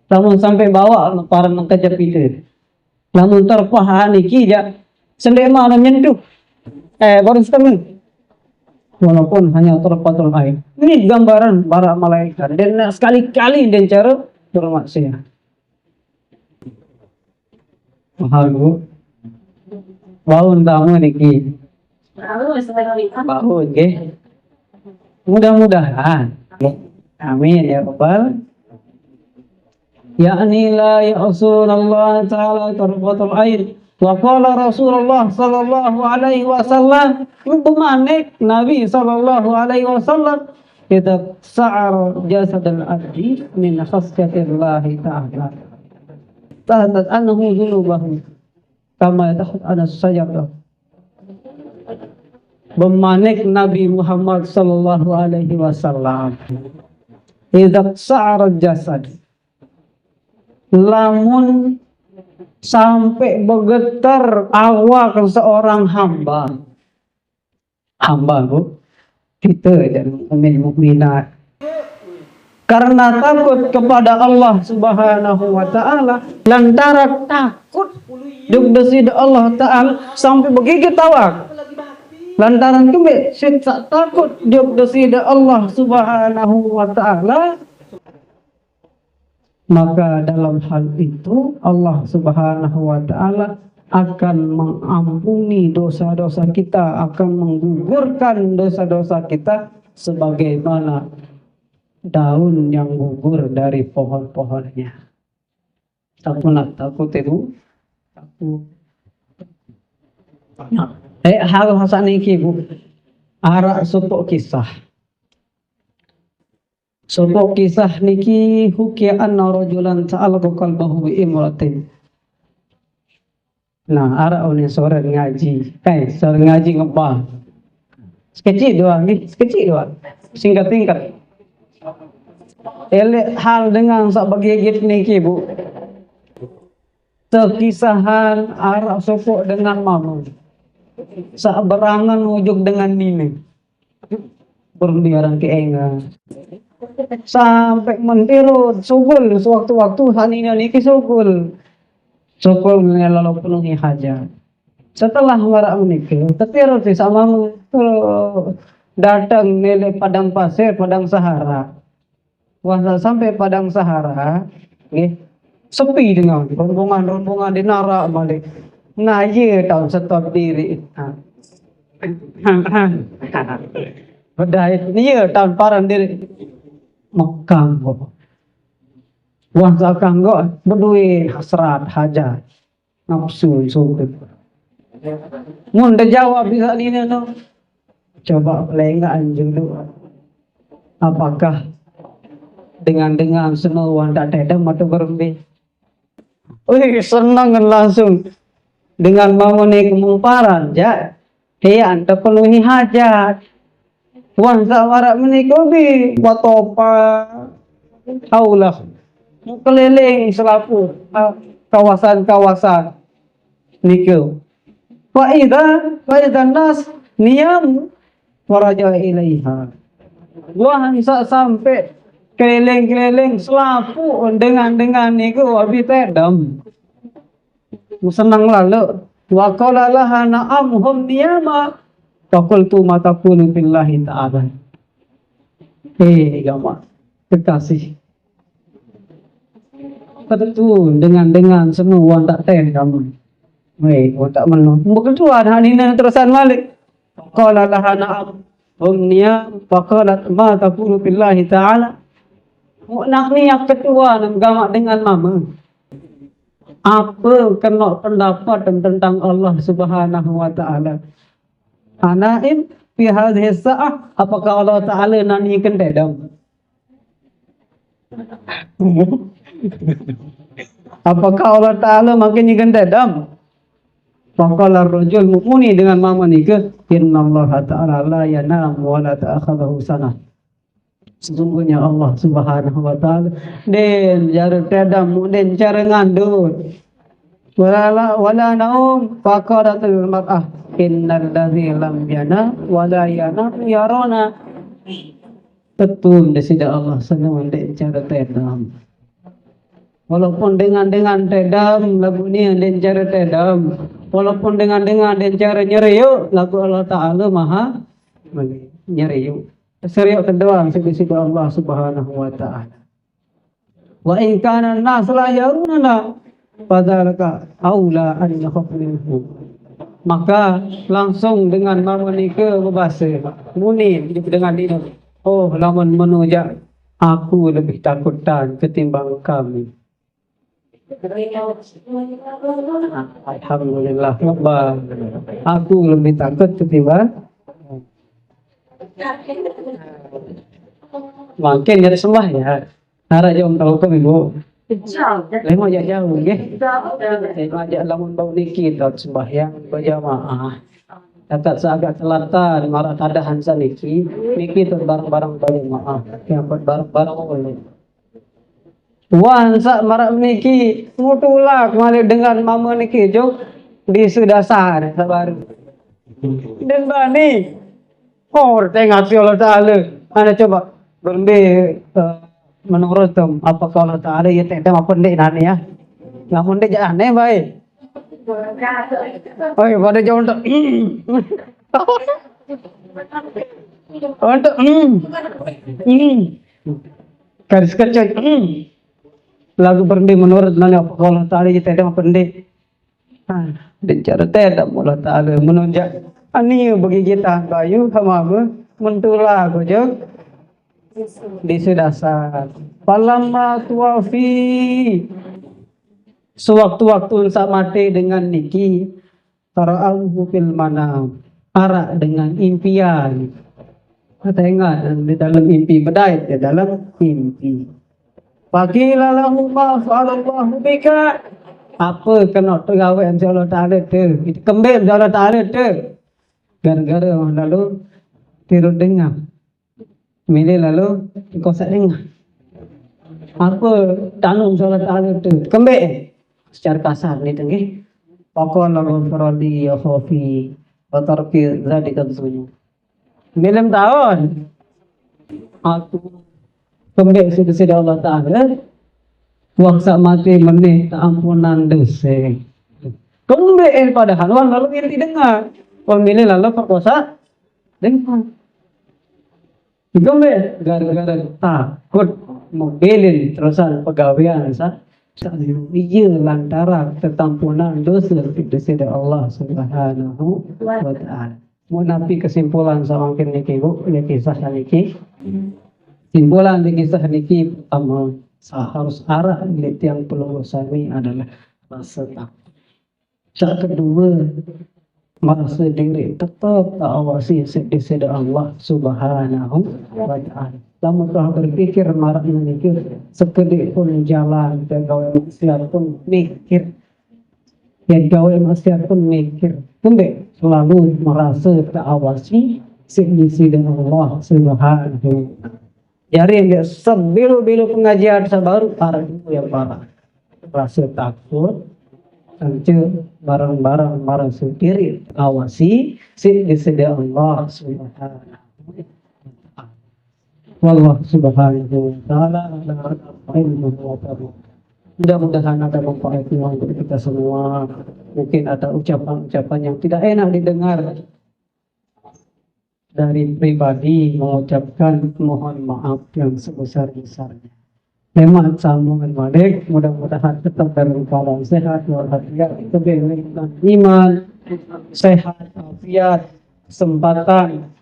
lamun sampai bawa para kejap itu. Lamun tarfah niki ja sendek eman nyentuh baru setengah. Walaupun hanya tarfatul ain. Ini gambaran para malaikat dan sekali-kali dan cara bermaksiat. Mahal bu. Baun tamu niki. Baun nggih. Mudah-mudahan. Amin ya rabbal. yakni la ya'sunallah ta'ala tarfatul ain. Wa qala Rasulullah sallallahu alaihi wasallam, bermanik Nabi sallallahu alaihi wasallam, idza sa'ar jasad al-abdi min khasyatillah ta'ala tahadat anhu dhunubahu kama tahad ana sajarah. Bermanik Nabi Muhammad sallallahu alaihi wasallam, idza sa'ar jasad, lamun sampai bergetar awak seorang hamba bu, kita dan mukminat, karena takut kepada Allah Subhanahu wa taala, lantaran takut dugdesi Allah taala sampai bergigit awak, lantaran kembe takut dugdesi Allah Subhanahu wa taala, maka dalam hal itu Allah Subhanahu wa taala akan mengampuni dosa-dosa kita, akan menggugurkan dosa-dosa kita sebagaimana daun yang gugur dari pohon-pohonnya. Takut itu. Takut. Hal hasan iki Bu. Arak supuk kisah. Supuk kisah niki hukia anna rajulan ta'alqa qalbahu bi imratin. Nah, arak ini sore ngaji. Sore ngaji ngebah. Sekecil doang nih, sekecil doang. Singkat-singkat. Hal dengan sak bagigit niki Bu. Sekisahan arak supuk dengan mamun. Sak berangan ujuk dengan nini. Berliaran ke enga. Sampai mentirut sugul sewaktu-waktu hanina niki sugul lalu penuhi hajat. Setelah warak menikah tertirut sama datang nilai padang pasir, padang sahara. Wasa sampai padang sahara sepi dengan rombongan dinara balik ngaji tahun setop diri berdaya dia tahun paran diri Mekang wasa kanggo berduit hasrat hajat nafsu sugih mun jawab bisa ini no. Coba pelengaan dulu, apakah dengan senuan tak ada mata berhenti. Senang langsung dengan memenuhi kemumparan ya hian terpenuhi hajat. Wan warak menikobi watopa haulah keliling selapu kawasan-kawasan niku. Fa idza nas niyam waraja ilaiha. Wah sampai keliling-keliling selapu dengan niku abi tedam. Senang lalu wa qala laha na'amhum niyama Taqultu ma taqulu billahi ta'ala. Gama kekasih. Betul dengan semua tak tendam. Tak menu. Kedua hanina terusan balik. Qala laha na'am umniya faqalat ma taqulu billahi ta'ala. Nak ni yang kedua gama dengan mama. Apa kena pendapat tentang Allah Subhanahu wa taala? Anaim fi hadhihi sa'ah, apakah Allah taala nanikan dedam? Apakah Allah taala makin ikan dedam? Faqala ar-rajul mu'mini dengan mama nikah, innallaha ta'ala la yanam wa la ta'khudhuhu sanah. Sesungguhnya Allah Subhanahu wa taala den cara dedam den cara ngandut. Wala naum faqaratul mar'ah innal ladzi lam yana wala yana yarona. Betul desida Allah senang den cara tedam. Walaupun dengan tedam lagu ni den cara tedam, walaupun dengan den cara nyeriuk lagu Allah taala maha nyeriuk. Seriuk kedua sisi Allah Subhanahu wa taala. Wa in kana an-nas la yaruna fadzalika aula an yakhaf minhu. Maka langsung dengan menikah berbahasa muni dengan ini. Oh lamun menujak aku lebih takutan ketimbang kami. Alhamdulillah, Bang. Aku lebih takut ketimbang makin jadi sembah ya. Harap jom tahu ke ibu. Lima aja jauh, nggih. Lima aja lamun bau niki tot sembahyang berjamaah. Dapat seagak selatan marah kadahan saniki, niki tot barang-barang berjamaah. Yang barang-barang boleh. Wan sak marak niki ngutulak mali dengan mama niki jok di sudasar sabar. Dan bani tengah si Allah Ta'ala. Anda coba berbe menurut apa kalau Ta'ala ya tidak apa ndek nani ya. Namun ndek aneh baik. Oh ya pada jauh untuk untuk garis kecil lagu berhenti menurut nani apa kalau Ta'ala ya tidak apa ndek. Dan cara tidak mulai Ta'ala menunjuk ani bagi kita bayu sama apa mentulah gojok di sedasar palamma tuafi sewaktu-waktu saat mati dengan niki tara'ahu fil manam arak dengan impian ingat di dalam mimpi bedait di dalam mimpi faqila lahu ma fa'alallahu bika apa kena tergawe Allah Ta'ala tu itu kembali Allah Ta'ala tu gara-gara lalu tiru dengar milih lalu kau tak dengar apa tanggung Allah Ta'ala tu kembali secara kasar ni tenggih paqala ghafrali ya khafi wa tarki zalika sunyu milam tahun aku kembali sesudah Allah Ta'ala waksa mati meneh ampunan dosa kembali padahal lalu yang didengar pemilih lalu perkosa dengar kembali gara-gara takut mobilin terusan pegawaian iya lantaran ketampunan dosa dari Allah Subhanahu wa Ta'ala. Mau nabi kesimpulan sama niki bu, ya kisah niki. Simpulan di kisah niki pertama harus arah yang perlu sami adalah rasa takut. Yang kedua merasa diri tetap awasi dari Allah Subhanahu wa Ta'ala. Lamun telah berpikir marah mikir sekedip pun jalan dan gawe maksiat pun mikir dan gawe maksiat pun mikir kembali selalu merasa terawasi dari Allah Subhanahu wa Ta'ala. Jadi yang sebilu-bilu pengajian sabaru para itu yang parah rasa takut tentu barang-barang merasa diri awasi dari Allah Subhanahu wa Ta'ala. Wallah Subhanahu wa Ta'ala mudah-mudahan ada manfaatnya untuk kita semua. Mungkin ada ucapan-ucapan yang tidak enak didengar dari pribadi, mengucapkan mohon maaf yang sebesar-besarnya. Memang sambungan balik, mudah-mudahan tetap dalam keadaan sehat walafiat, kebaikan iman, sehat, afiat, kesempatan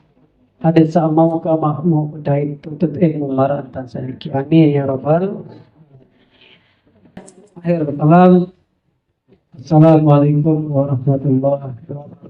ada sama muka mahmud dari tuntut ilmu maratan sadiki amin ya rabbal akhir kalam. Assalamualaikum warahmatullahi wabarakatuh.